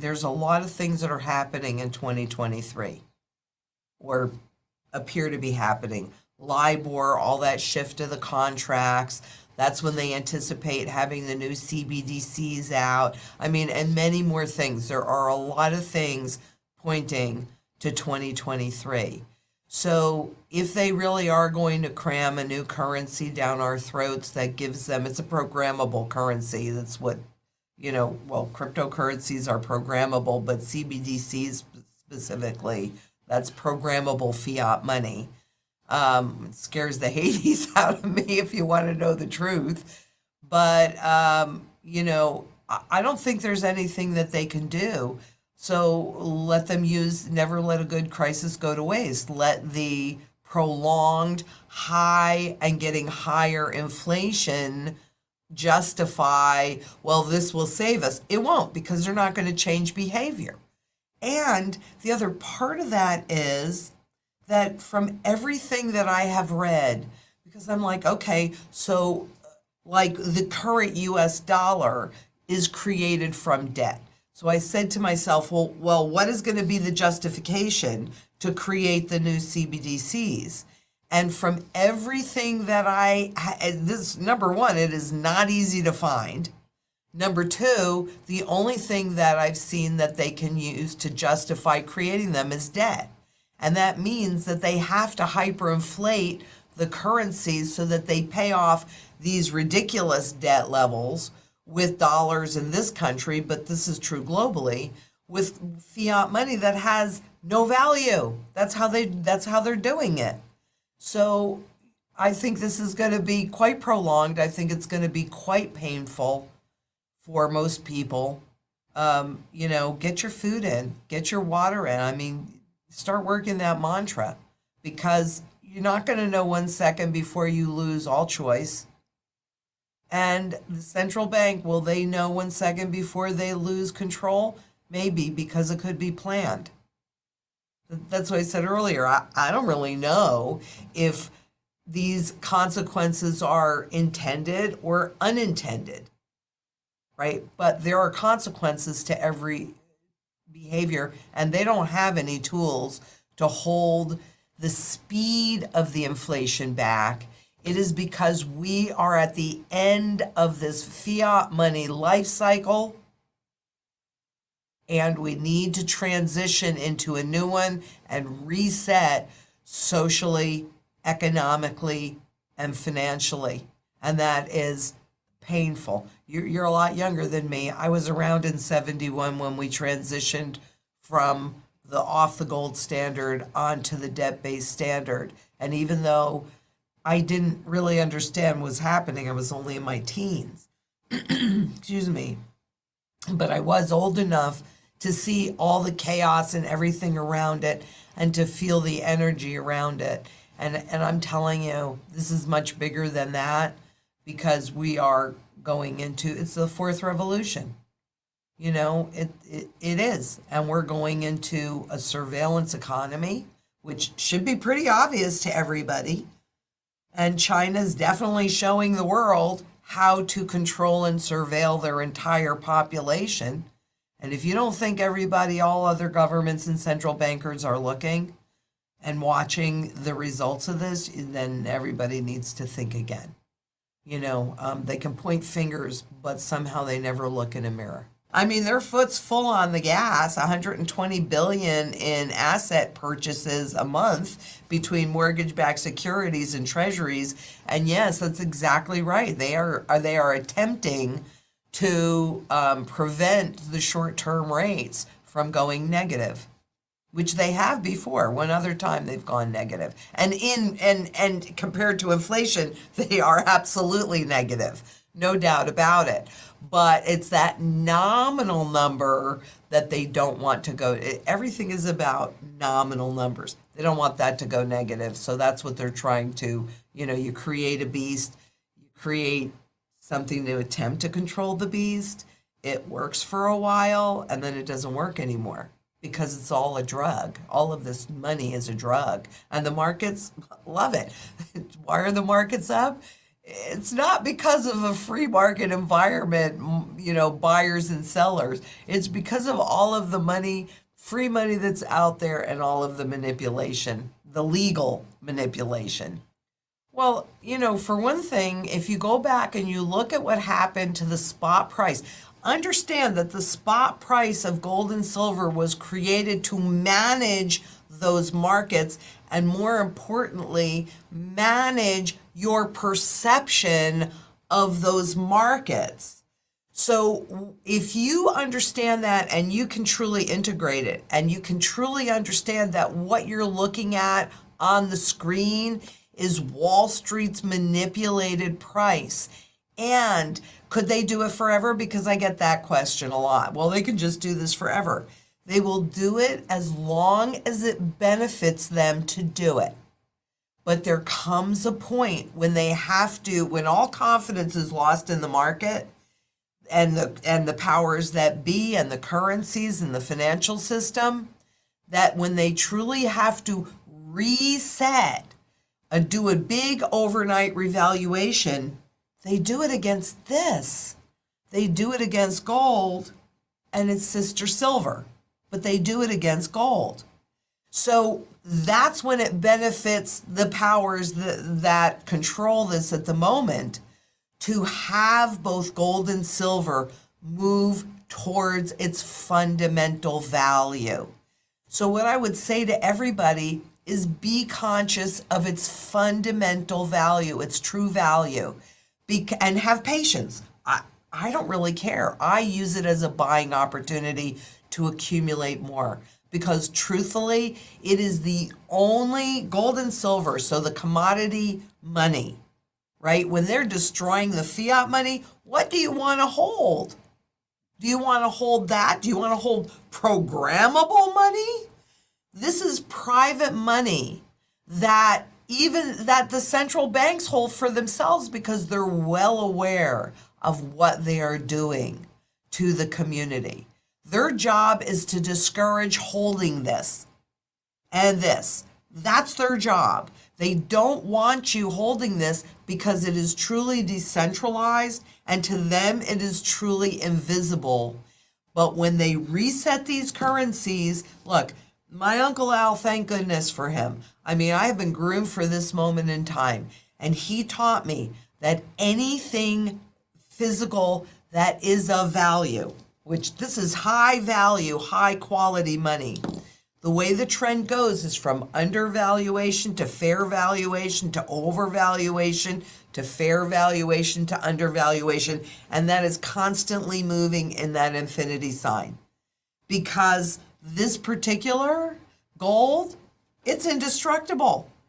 there's a lot of things that are happening in 2023 or appear to be happening. LIBOR, all that shift of the contracts. That's when they anticipate having the new CBDCs out. I mean, and many more things. There are a lot of things pointing to 2023. So if they really are going to cram a new currency down our throats that gives them, it's a programmable currency. That's what, well, cryptocurrencies are programmable, but CBDCs specifically, that's programmable fiat money. It scares the Hades out of me if you want to know the truth. But, I don't think there's anything that they can do. So let them never let a good crisis go to waste. Let the prolonged high and getting higher inflation justify, well, this will save us. It won't, because they're not going to change behavior. And the other part of that is that from everything that I have read, because I'm like, okay, so like the current US dollar is created from debt. So I said to myself, well, what is going to be the justification to create the new CBDCs? And from everything that this, number one, it is not easy to find. Number two, the only thing that I've seen that they can use to justify creating them is debt. And that means that they have to hyperinflate the currencies so that they pay off these ridiculous debt levels with dollars in this country, but this is true globally, with fiat money that has no value. That's how they're doing it. So I think this is going to be quite prolonged. I think it's going to be quite painful for most people. Get your food in, get your water in. I mean, start working that mantra, because you're not going to know 1 second before you lose all choice. And the central bank, will they know 1 second before they lose control? Maybe, because it could be planned. That's what I said earlier. I don't really know if these consequences are intended or unintended, right? But there are consequences to every behavior, and they don't have any tools to hold the speed of the inflation back. It is because we are at the end of this fiat money life cycle, and we need to transition into a new one and reset socially, economically, and financially. And that is painful. You're a lot younger than me. I was around in 71 when we transitioned from the off the gold standard onto the debt-based standard. And even though I didn't really understand what was happening, I was only in my teens. Excuse me. But I was old enough to see all the chaos and everything around it and to feel the energy around it. And I'm telling you, this is much bigger than that, because we are going into, it's the fourth revolution. It is. And we're going into a surveillance economy, which should be pretty obvious to everybody. And China's definitely showing the world how to control and surveil their entire population. And if you don't think everybody, all other governments and central bankers are looking and watching the results of this, then everybody needs to think again. They can point fingers, but somehow they never look in a mirror. I mean, their foot's full on the gas, 120 billion in asset purchases a month between mortgage-backed securities and treasuries. And yes, that's exactly right. They are attempting to prevent the short-term rates from going negative, which they have before. One other time they've gone negative. And compared to inflation, they are absolutely negative. No doubt about it. But it's that nominal number that they don't want to go. Everything is about nominal numbers. They don't want that to go negative. So that's what they're trying to, you create a beast, you create something to attempt to control the beast. It works for a while, and then it doesn't work anymore, because it's all a drug. All of this money is a drug, and the markets love it. Why are the markets up? It's not because of a free market environment, buyers and sellers. It's because of all of the money, free money that's out there and all of the manipulation, the legal manipulation. Well, for one thing, if you go back and you look at what happened to the spot price, understand that the spot price of gold and silver was created to manage those markets and, more importantly, manage your perception of those markets. So if you understand that and you can truly integrate it and you can truly understand that what you're looking at on the screen is Wall Street's manipulated price. And could they do it forever? Because I get that question a lot. Well, they can just do this forever. They will do it as long as it benefits them to do it. But there comes a point when they have to, when all confidence is lost in the market and the powers that be and the currencies and the financial system, that when they truly have to reset and do a big overnight revaluation, they do it against this. They do it against gold and its sister silver, but they do it against gold. So that's when it benefits the powers that control this at the moment to have both gold and silver move towards its fundamental value. So what I would say to everybody is be conscious of its fundamental value, its true value, and have patience. I don't really care. I use it as a buying opportunity to accumulate more because truthfully, it is the only gold and silver, so the commodity money, right? When they're destroying the fiat money, what do you want to hold? Do you want to hold that? Do you want to hold programmable money? This is private money that the central banks hold for themselves because they're well aware of what they are doing to the community. Their job is to discourage holding this and this. That's their job. They don't want you holding this because it is truly decentralized and to them it is truly invisible. But when they reset these currencies, look, my Uncle Al, thank goodness for him. I mean, I have been groomed for this moment in time. And he taught me that anything physical that is of value, which this is high value, high quality money. The way the trend goes is from undervaluation to fair valuation to overvaluation to fair valuation to undervaluation. And that is constantly moving in that infinity sign. Because this particular gold, it's indestructible.